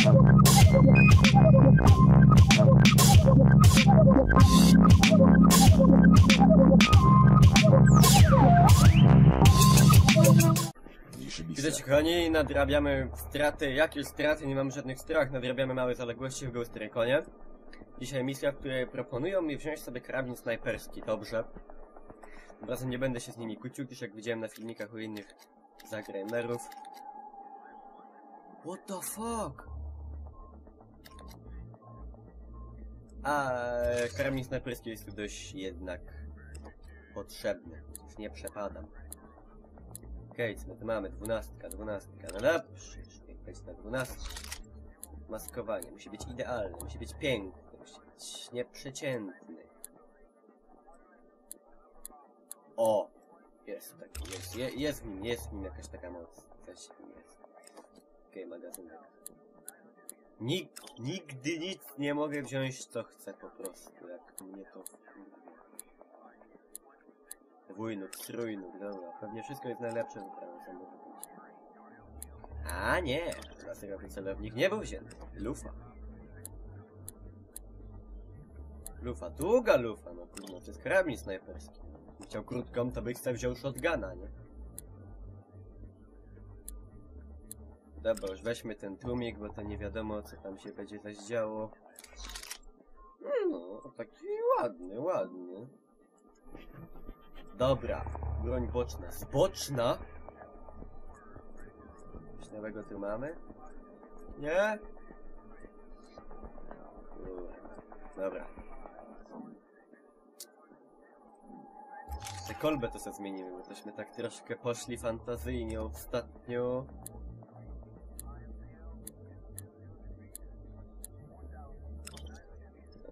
Witajcie kochani, nadrabiamy straty, jakieś straty, nie mamy żadnych strat, nadrabiamy małe zaległości w Ghost Reconie. Dzisiaj misja, w której proponują mi wziąć sobie karabin snajperski, dobrze. Tym razem nie będę się z nimi kłócił, gdyż jak widziałem na filmikach u innych zagramerów. What the fuck? A karabin snajperski jest tu dość jednak potrzebny, już nie przepadam. Okej, co my tu mamy? 12, no dobrze, niech będzie na 12. Maskowanie, musi być idealne, musi być piękny, musi być nieprzeciętny. O! Jest taki, jest w nim jakaś taka moc, coś w nim jest. Okej, magazynek. Nigdy nic nie mogę wziąć, co chcę po prostu, jak mnie to dwójnóg, trójnóg, dobra, pewnie wszystko jest najlepsze wybrane samochód. A nie, laserowy celownik nie był wzięty. Lufa. Lufa, długa lufa, no kurwa, to jest karabin snajperski. Gdybym chciał krótką, to bych sobie wziął shotguna, nie? Dobra, już weźmy ten tłumik, bo to nie wiadomo, co tam się będzie zaś działo. No, taki ładny. Dobra, broń boczna. Zboczna? Coś nowego tu mamy? Nie? Dobra. Te kolbę to sobie zmienimy, bo tośmy tak troszkę poszli fantazyjnie ostatnio.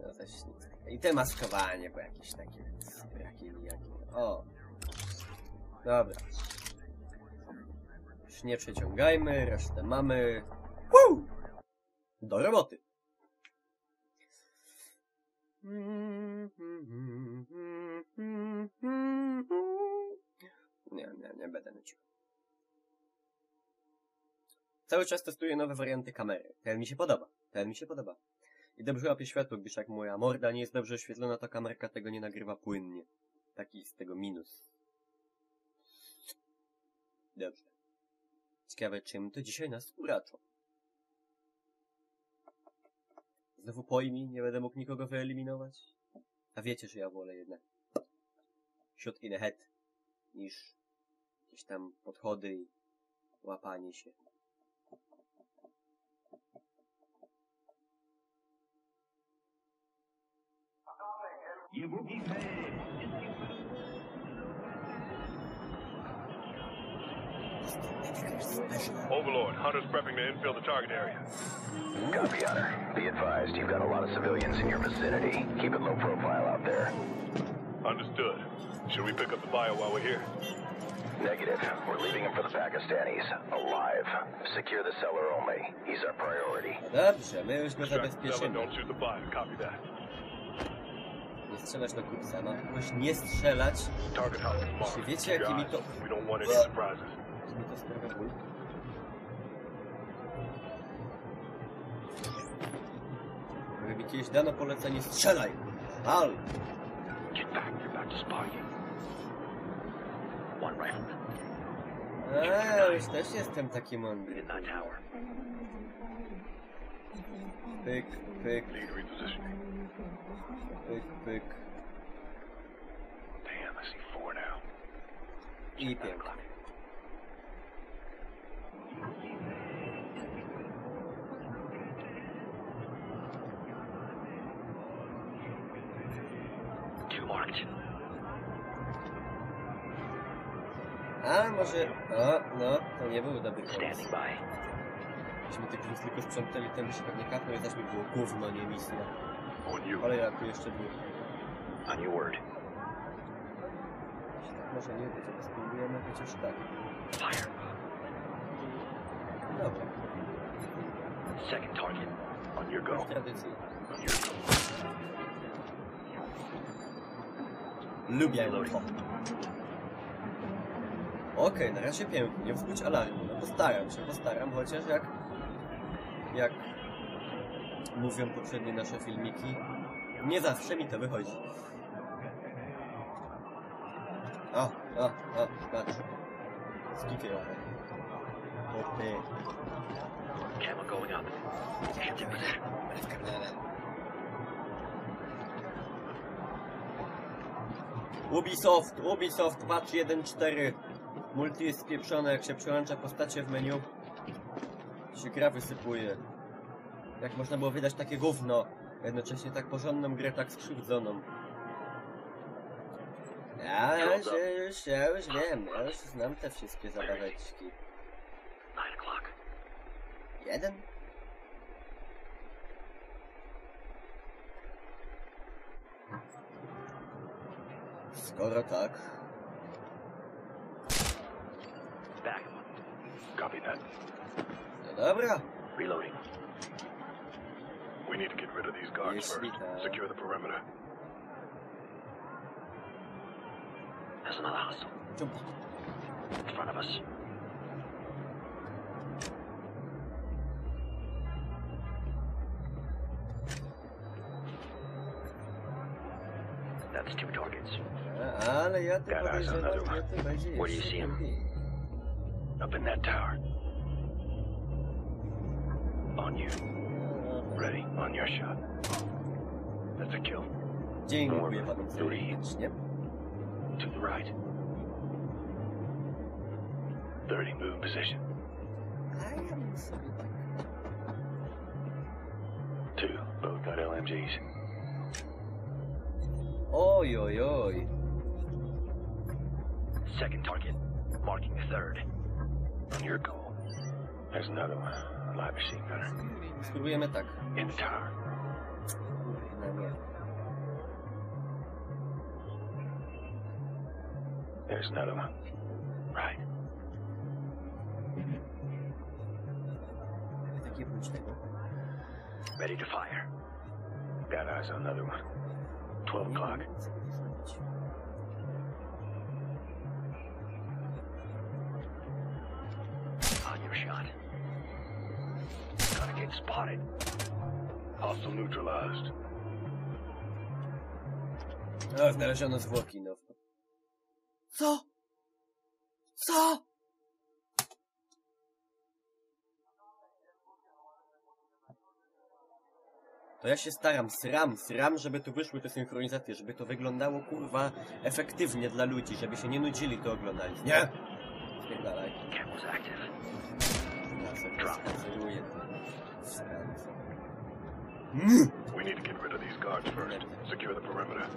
No coś nic. I te maskowanie, bo jakieś takie... Jakie... O! Dobra. Już nie przeciągajmy, resztę mamy. Woo! Do roboty! Nie będę nucił. Cały czas testuję nowe warianty kamery. Ten mi się podoba. I dobrze łapie światło, gdyż jak moja morda nie jest dobrze oświetlona, to kamerka tego nie nagrywa płynnie. Taki z tego minus. Dobrze. Ciekawe, czym to dzisiaj nas uraczą. Znowu pojmi, nie będę mógł nikogo wyeliminować. A wiecie, że ja wolę jednak shot in the head niż jakieś tam podchody i łapanie się. Overlord, Hunter's prepping to infill the target area. Copy, Hunter. Be advised, you've got a lot of civilians in your vicinity. Keep it low profile out there. Understood. Should we pick up the bio while we're here? Negative. We're leaving him for the Pakistanis. Alive. Secure the cellar only. He's our priority. Dobrze, my już go zabezpieczymy. Don't shoot the bio. Copy that. Nie strzelać do kupca, no kogoś nie strzelać. Czy wiecie, jaki mi to... Czy mi to sprawia ból? Gdyby mi kiedyś dano polecenie, strzelaj! Al! Już też jestem taki mądry. Pyk, pyk. Pyk. I pięknie. A może... O, no, to nie był dobry pomysł. Myśmy tylko sprzątali, ten by się pewnie kapnął i zaś mi było gówno, nie misja. Ale ja tu jeszcze był. On your word. Tak może nie być, ale spróbujemy chociaż tak. Dobra. Second target. On your go. Tradycyjnie. Lubię to. Okej, na razie pięknie, nie wzbudź alarmu. No postaram się, chociaż jak mówią poprzednie nasze filmiki. Nie zawsze mi to wychodzi. O, patrz. Skipię łapę. Opy. Camera going up. Shift in position. Ubisoft, patch 1.4. Multi jest spieprzone, jak się przełącza postacie w menu. Się gra wysypuje. Jak można było wydać takie gówno? Jednocześnie tak porządną grę, tak skrzywdzoną. Ja już wiem, ja już znam te wszystkie zabaweczki. 9 o'clock. 1? Skoro tak... Back. Copy that. No dobra. Reloading. We need to get rid of these guards first. Secure the perimeter. There's another hostile. Jump. In front of us. That's 2 targets. Ale ja tu That eyes on another podejrzewam, one. że to będzie Where do you jeszcze see him? lepiej. Up in that tower. On you. Ready. On your shot. That's a kill. Dziękuję panu serdecznie. To the right. 30, move position. A ja bym sobie tak... 2, both got LMGs. Oj, oj, oj. Second target, marking the third. On your goal. There's another one. A live machine gunner. Spróbujemy tak. In the tower. Kurna, nie. There's another one. Right. Takie bądź tego. Ready to fire. Got eyes on another one. 12 o'clock. On your shot. Gotta get spotted. Hostile neutralized. O, znaleziono zwłoki, no. Co? Co? To ja się staram, sram, żeby tu wyszły te synchronizacje, żeby to wyglądało, kurwa, efektywnie dla ludzi, żeby się nie nudzili to oglądać. Nie! Spierdalaj. Camel's active. Ja sobie skaceruję to. Sram. We need to get rid of these guards first. Secure the perimeter.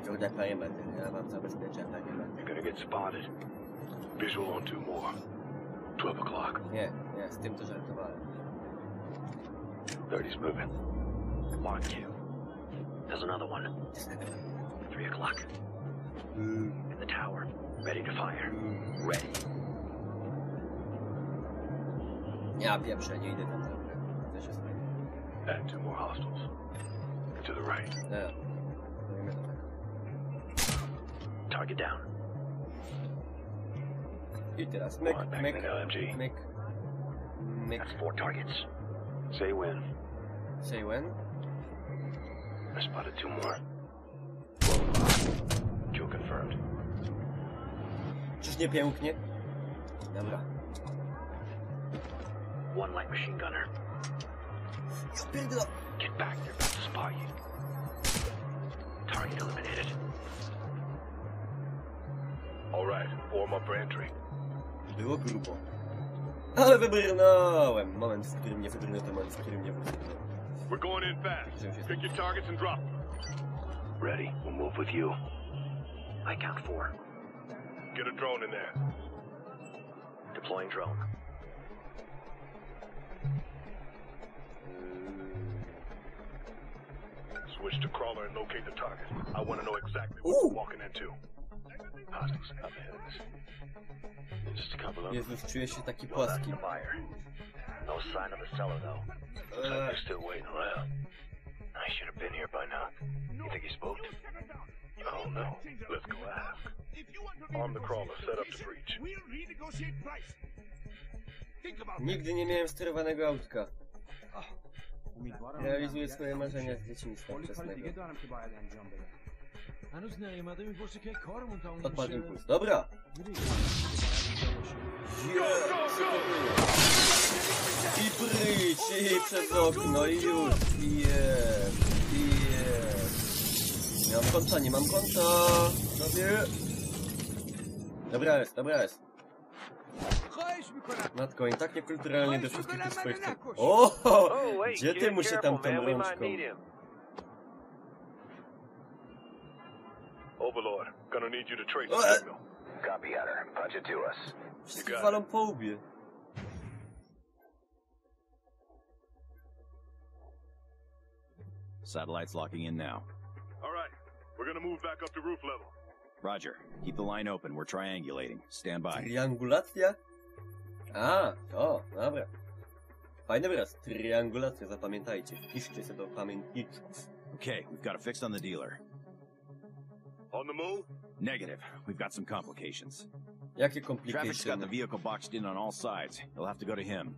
Kurde, perimetr. Ja mam zabezpieczę perimetr. You're gonna get spotted. Visual on 2 more. 12 o'clock. Nie, z tym to żartowałem. 30's moving. Mark you. There's another one. 3 o'clock. In the tower. Ready to fire. Ready. Ja pieprzę, nie idę tam na górę. Co się stanie? And 2 more hostiles. To the right. Nie. Robimy to tak. Target down. I teraz myk, One back myk, in the LMG. myk, myk. That's 4 targets. Say when. Say when? I spotted 2 more. Kill confirmed. Czyż nie pięknie? Dobra. 1 light machine gunner. Spierdol! Get back, they're about to spot you. Target eliminated. All right, form up for entry. Było grubo. Ale wybrnąłem! Moment, w którym nie wybrnę, to moment, w którym nie wybrnę. We're going in fast. Pick your targets and drop. Ready, we'll move with you. I count 4. Get a drone in there. Deploying drone. Switch to crawler and locate the target. I want to know exactly what we're walking into. Hostiles up ahead of us. Just a couple of them. Jezus, czuję się taki Go back płaski. to fire. No sign of the cellar, though. Looks like they're still waiting around. I should have been here by now. You think he spooked? Oh, no. Let's go ask. Arm the crawler, set up to breach. Nigdy nie miałem sterowanego autka. Realizuje swoje marzenia z dzieciństwa wczesnego. Odpal impuls. Dobra! I pryć, i przez okno, i już, i jest. Nie mam konta, nie mam konta. Dobra jest, dobra jest. Matko, i tak niekulturalnie do wszystkich tych swoich... O! Gdzie ty mu się tam tą rączką? Overlord, gonna need you to trace the signal. Copy, Hunter. Punch it to us. Wszystkich walą po łbie. Satellite's locking in now. All right, we're gonna move back up to roof level. Roger. Keep the line open. We're triangulating. Stand by. Triangulacja? A, to, dobra. Fajny wyraz. Triangulacja, zapamiętajcie. Wpiszcie sobie do pamiętniczków. Okay, we've got a fix on the dealer. On the move? Negative. We've got some complications. Jakie Traffic's got komplikacje? the vehicle boxed in on all sides. You'll have to go to him.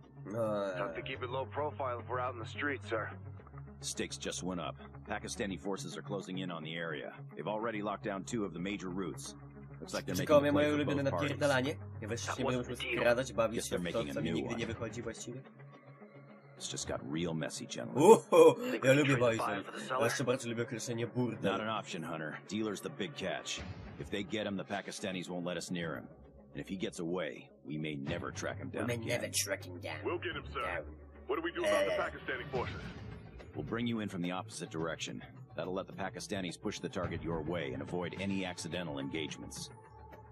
Have to keep it low profile if we're out in the street, sir. Stakes just went up. Pakistani forces are closing in on the area. They've already locked down 2 of the major routes. Looks like they're making Ciekawe a moje play for ulubione both parties. napierdalanie. Ja wreszcie nie będę musiał skradać, bawić się w to, co mi nigdy nie wychodzi właściwie. It's just got real messy, gentlemen. Ja lubię bajzel. A jeszcze bardziej lubię określenie Not burdel. an option, Hunter. Dealer's the big catch. If they get him, the Pakistanis won't let us near him. And if he gets away, we may never track him down We may again. never track him down. We'll get him, sir. What do we do about the Pakistani forces? We'll bring you in from the opposite direction. That'll let the Pakistanis push the target your way and avoid any accidental engagements.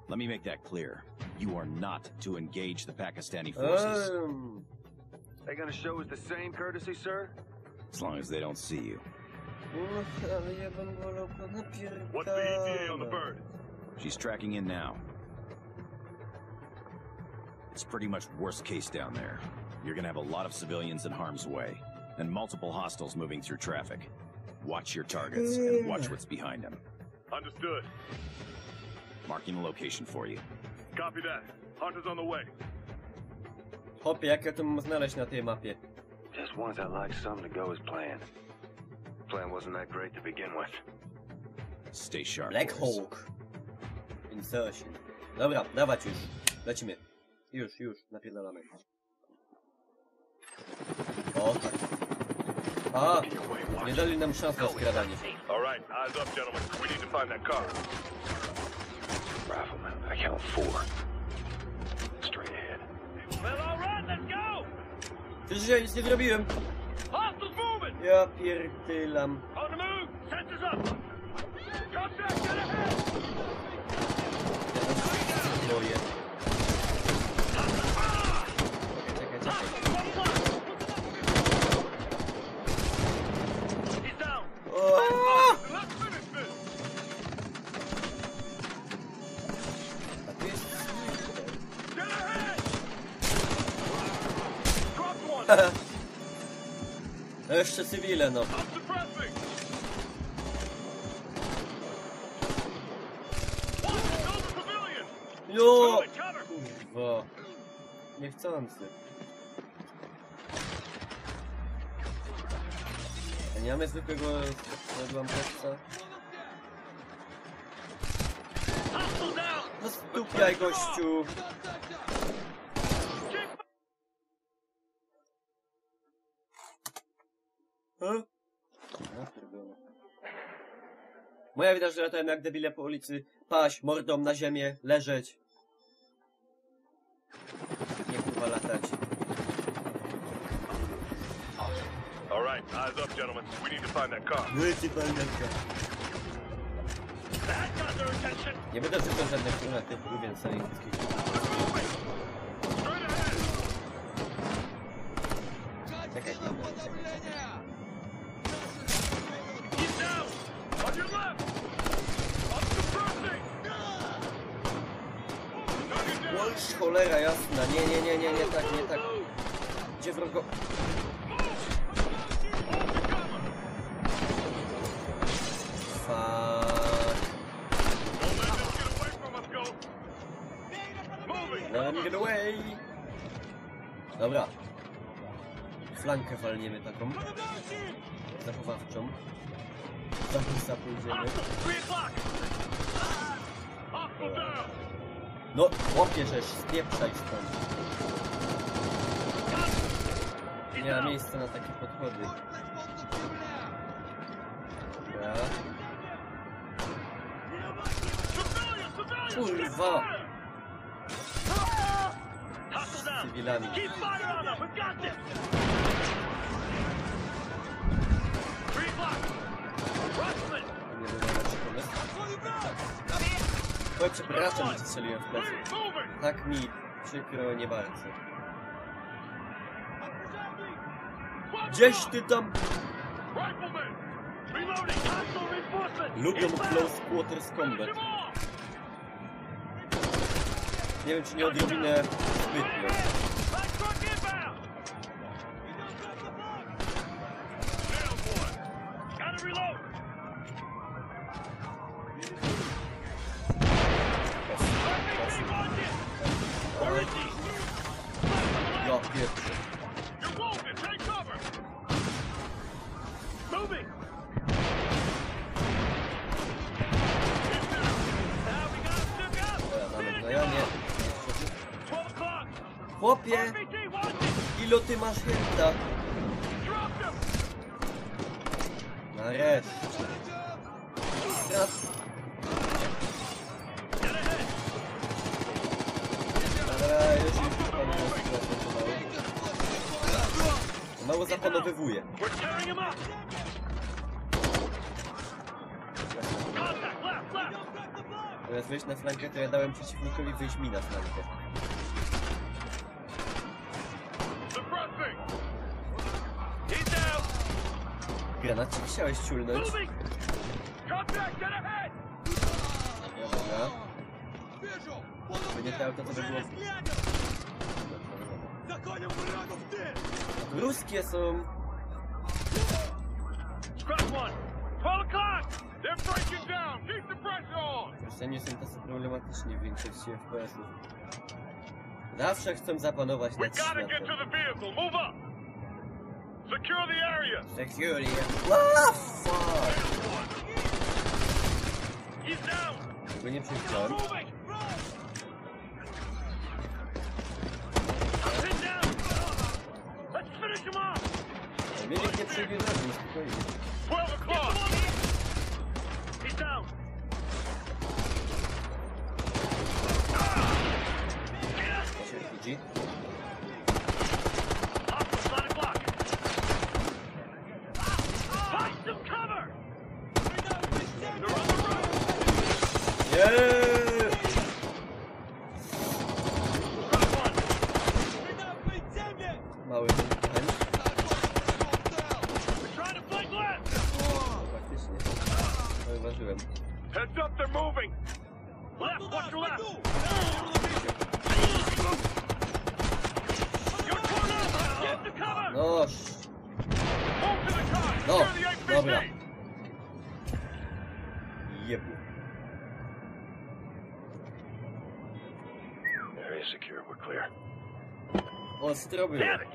Let me make that clear. You are not to engage the Pakistani forces. They gonna show us the same courtesy, sir? As long as they don't see you. Ale ja bym wolał go napierdalać. What's the ETA on the bird? She's tracking in now. It's pretty much worst case down there. You're gonna have a lot of civilians in harm's way, and multiple hostiles moving through traffic. Watch your targets, and watch what's behind them. Understood. Marking a location for you. Copy that. Hunter's on the way. Hopie, jak ja to mam znaleźć na tej mapie? Just once I'd like something to go as planned. Plan wasn't that great to begin with. Stay sharp. Black boys. Hawk. Insertion. Dobra, dawać już. Lecimy. Już, napierdalamy. O, tak. A, nie dali nam szans na skradanie. All right, eyes up, gentlemen. We need to find that car. Rifleman, I count 4. Straight ahead. Well, all right, let's go. Przecież ja nic nie zrobiłem. Hostiles moving. Ja pierdylam. On the move. Sensors up. Contact, get ahead. Boję. Czekaj. He's down. O! Let's finish this. A tu jest... Get ahead. Dropped one. No jeszcze cywile, no. I'm suppressing. Another civilian. Jo! Moving, cover. Kurwa. Niechcący. A nie mamy zwykłego odłampowca? Hostile down. No stupiaj, gościu! Moja widać, że latałem jak debile po ulicy. Paść mordą na ziemię, leżeć. Nie kurwa latać. All right, eyes up, gentlemen. We need to find that car. That got their attention. Nie będę czytał żadnych typów, więc sobie wszystkich. Straight ahead. Czekaj, He's down. On your left. I'm suppressing. Łącz, cholera jasna. Nie tak. Gdzie wrogo? Let me get away! Dobra. Flankę walniemy taką. Zachowawczą. Za busa pójdziemy. No, chłopie, żeś spieprzaj stąd. Nie ma miejsca na takie podchody. Dobra. Kurwa! Z cywilami. Nie wiem, lepszy pomysł. Oj, przepraszam, że strzeliłem w plecy. Tak mi przykro, nie bardzo. Gdzieś ty tam... Lubią close quarters combat. Nie wiem, czy nie odrobinę zbytnio. Ja pierwszy. Chłopie, ilo ty masz henta? Nareszcie. Dobra, już mało zapanowywuje. Zamiast wyjść na flankę, to ja dałem przeciwnikowi wyjść mi na flankę. Granat chciałeś ciulnąć? Dobra. By nie to by było... Ruskie są... Jeszcze nie są tacy problematyczni w większości FPS-ów. Zawsze chcą zapanować nad światem. Secure the area. Secure the area. What the fuck? He's down. Go nie przeczytałem. Mnie nikt nie przejdzie za nim, spokojnie. 12 o'clock. He's down. Proszę, RPG. Mały ten. Faktycznie. Zauważyłem. Heads up, they're moving. Left, watch your left. You're torn up. Get to cover. Noż. Move to the car. No, Secure the APC. dobra. Jebnie. Area secure, we're clear. Ostro było. Damn it.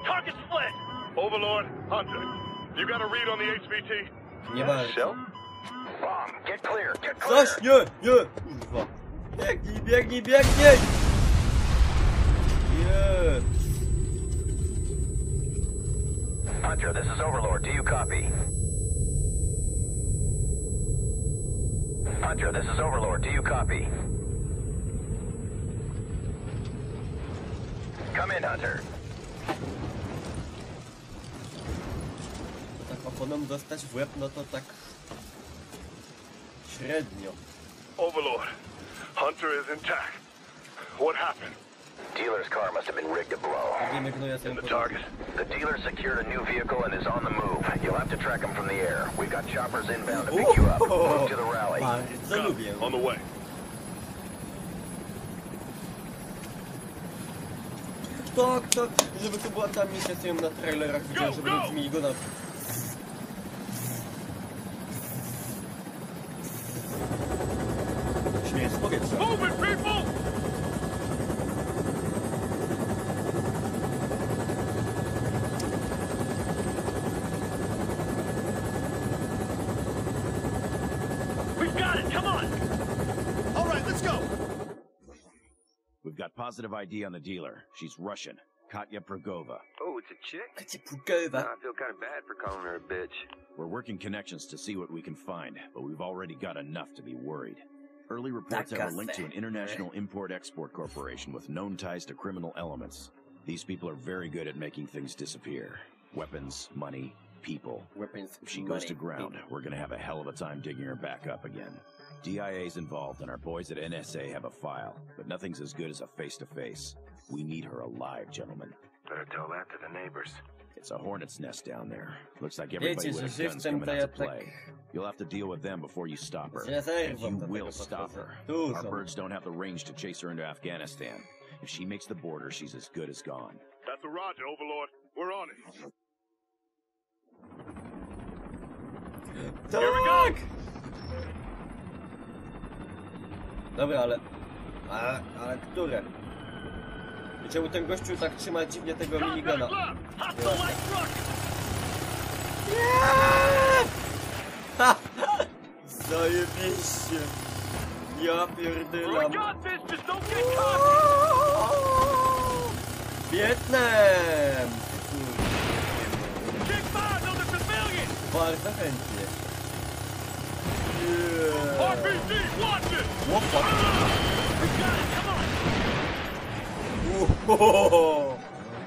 Target split. Overlord, Hunter. You got a read on the HVT? Nie bardzo. Bomb, get clear, get clear. Coś, nie, nie. Kurwa. Biegnij, biegnij, biegnij. Nie. Hunter, this is Overlord. Do you copy? Hunter, this is Overlord. Do you copy? Come in, Hunter. Tak oponom dostać w łeb, no to tak... średnio. Overlord, Hunter is intact. What happened? Dealer's car must have been rigged to blow. Wiemy, gnoja sobie The target. The dealer secured a new vehicle and is on the move. You'll have to track him from the air. We've got choppers inbound to pick you up. Move to the rally. Bardzo lubię. On the way. Tak, tak, żeby to była ta misja, co ją na trailerach widziałem, żeby zmienili go na... Śmierć z powietrza. Move it, people! positive ID on the dealer. She's Russian. Katya Progova. Oh, it's a chick? Katya Progova. I feel kind of bad for calling her a bitch. We're working connections to see what we can find, but we've already got enough to be worried. Early reports have a link to an international import-export corporation with known ties to criminal elements. These people are very good at making things disappear. Weapons, money, people. Weapons, if she goes to ground, we're gonna have a hell of a time digging her back up again. DIA's involved and our boys at NSA have a file, but nothing's as good as a face-to-face. We need her alive, gentlemen. Better tell that to the neighbors. It's a hornet's nest down there. Looks like everybody with a gun's coming out to play. You'll have to deal with them before you stop her. And you will stop her. Our birds don't have the range to chase her into Afghanistan. If she makes the border, she's as good as gone. That's a roger, Overlord. We're on it. Here we go! Dobra, ale które? I czemu ten gościu tak trzyma dziwnie tego minigana? Ha! Zajebiście! Ja pierdylam! Wietnam! Bardzo chętnie.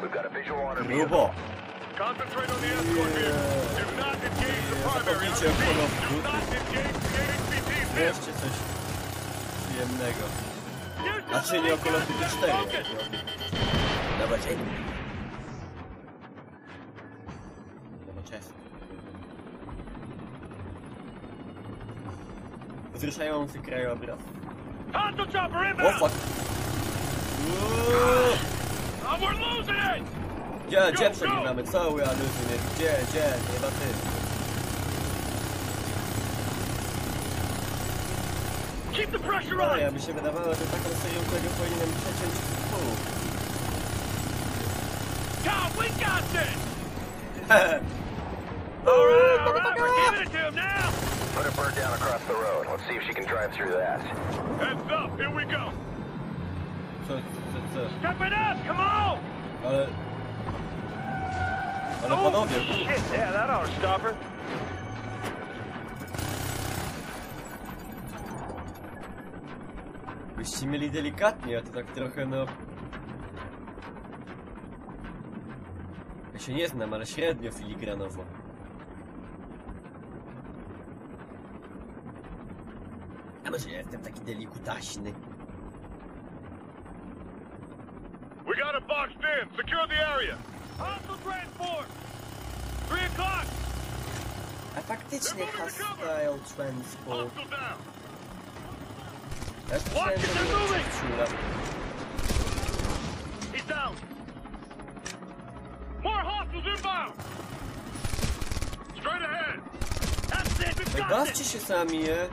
We've got a visual on her Grubo. Concentrate on the escort here. Do not engage the primary. Do not engage the AHTUNG. Wreszcie coś przyjemnego. Znaczy nie o Call of Duty 4. Dobra, dzień. Nowoczesny. Wzruszający krajobraz. O fuck! Gdzie przegrywamy? Co we are losing it? Gdzie? Chyba ty. No, ja by się wydawało, że taką serią tego powinienem przeciąć w pół. Alright, we're giving it to him now! Put a bird down across the road. Let's see if she can drive through that. Heads up, here we go! Co? Step it up, come on! Ale panowie... Shit, yeah, that ought to stop her. Byście mieli delikatnie, a to tak trochę no... Ja się nie znam, ale średnio filigranowo. A może ja jestem taki delikutaśny? We got it boxed in. Secure the area. Hostile transport! 3 o'clock! A faktycznie hostile transport. Hostile down. Ja już myślałem, że to jest czula. He's down! More hostiles inbound! Straight ahead. That's it, we've No got bawcie it! się sami, je?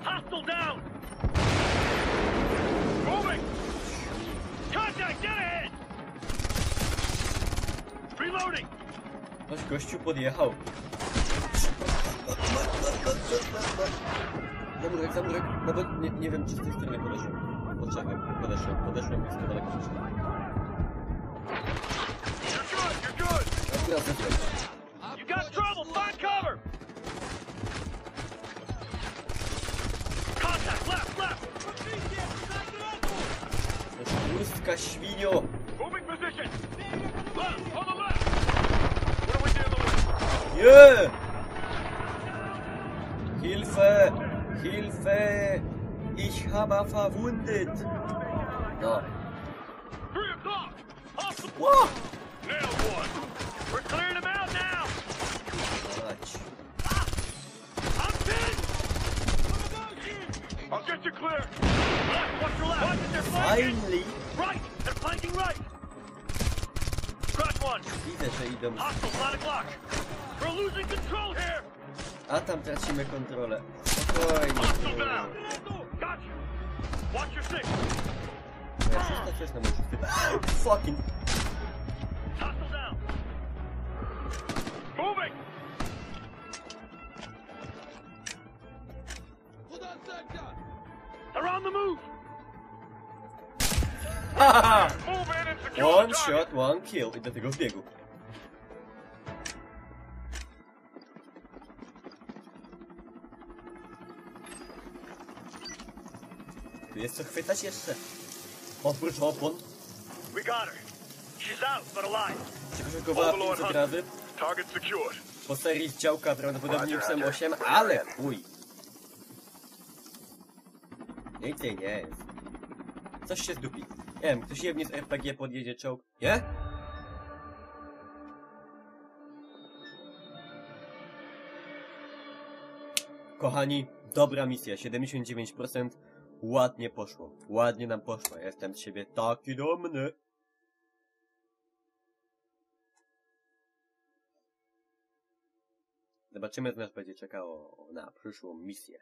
Hostile down! Moving! Contact, get ahead! Reloading! Ktoś gościu podjechał. Zamurek, no bo nie wiem, czy z tej strony podeszłem. Poczekaj, podeszłem, jest to daleko przyszło. You're good. Akurat zeszłem. You got trouble, find cover! Contact, left! Pustka, świnio! Moving position. Left, on the left. What are we dealing with? Nie! Hilfe! Ich habe verwundet! No. 3 o'clock! Hostile! Ło! Nailed one. We're clearing them out now! Chodź. I'm pinned! I'll get you clear. Left, watch your left! Watch it, they're flanking! Finally! Right! They're flanking right! Scratch one! Widzę, że idą. Hostile, 9 o'clock! We're losing control here! A tam tracimy kontrolę. Spokojnie. Hostile down. Got you! Watch your six! Ja wszystko coś na mój chwyt. Fucking... Hostile down! Moving. They're on the Haha! Move in and secure One the target. shot, one kill. I do tego wbiegu. Tu jest co chwytać jeszcze. Oprócz opon. We got her. She's out, but alive. Przygotowała 500 razy. Target secured. Po serii z działka prawdopodobnie już są 8, ale chuj. Nic jej nie jest. Coś się zdupi. Nie wiem, ktoś jebnie z RPG podjedzie czołg. Nie? Kochani, dobra misja, 79%. Ładnie poszło. Ładnie nam poszło. Jestem z siebie taki dumny. Zobaczymy, co nas będzie czekało na przyszłą misję.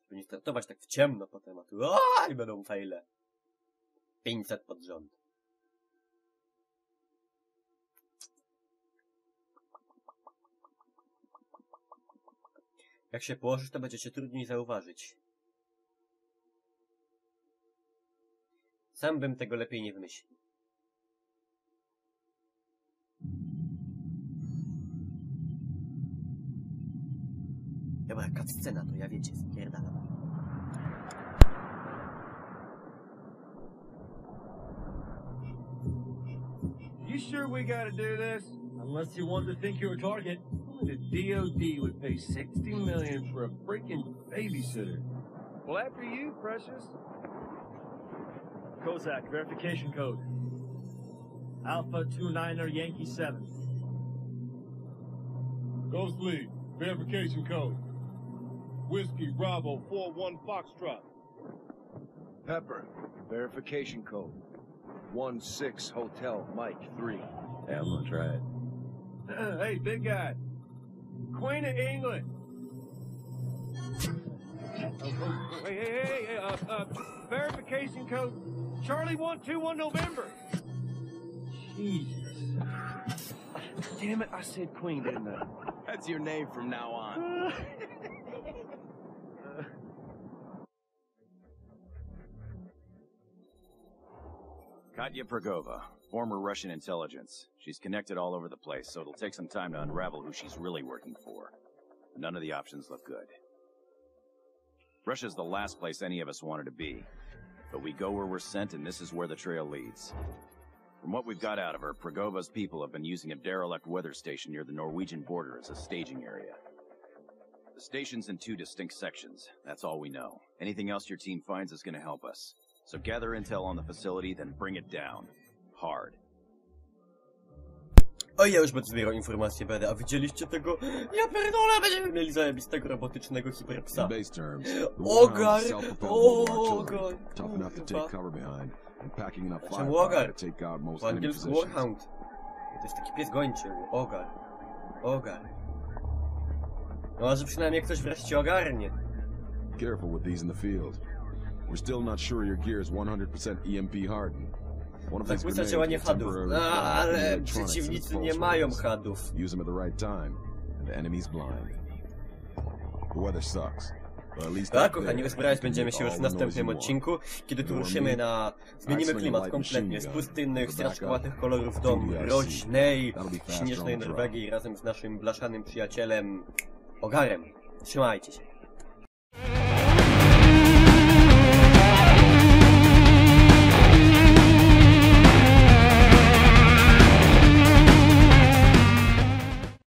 Żeby nie startować tak w ciemno potem, a tu i będą fejle. 500 pod rząd. Jak się położysz, to będziecie trudniej zauważyć. Sam bym tego lepiej nie wymyślił. Dobra, cutscena, to ja wiecie, spierdalam. You sure we gotta do this? Unless you want to think you're a target. The DOD would pay $60 million for a freaking babysitter. Well, after you, Precious. Kozak, verification code. Alpha 29er Yankee 7. Ghost Lead, verification code. Whiskey Bravo 41 Foxtrot. Pepper, verification code. 16 Hotel Mike 3. Yeah, I'm gonna try it. Hey, big guy. Queen of England. Hey, verification code. Charlie 121 November. Jesus. Damn it, I said Queen, didn't I? That's your name from now on. Katya Progova, former Russian intelligence. She's connected all over the place, so it'll take some time to unravel who she's really working for. None of the options look good. Russia's the last place any of us wanted to be. But we go where we're sent, and this is where the trail leads. From what we've got out of her, Progova's people have been using a derelict weather station near the Norwegian border as a staging area. The station's in 2 distinct sections. That's all we know. Anything else your team finds is going to help us. So gather intel on the facility, then bring it down. Hard. O, ja już będę zbierał informacje, będę. A widzieliście tego? Ja pierdolę, będziemy mieli zajebistego robotycznego hiperpsa. Ogar! Ogar! Czemu ogar? Po angielsku warhound. To jest taki pies gończy. Ogar. Ogar. No, może przynajmniej ktoś wreszcie ogarnie. Careful with these in the field. We're still not sure your gear is 100% EMP hardened. Zakłóca działanie hadów. Ale przeciwnicy nie mają hadów. Use them at the right time, and the enemy's blind. The weather sucks. Tak, kochani, rozprawiać będziemy się już w następnym odcinku, kiedy tu ruszymy na... Zmienimy klimat kompletnie, z pustynnych, straszkowatych kolorów do mroźnej, śnieżnej Norwegii razem z naszym blaszanym przyjacielem Ogarem. Trzymajcie się.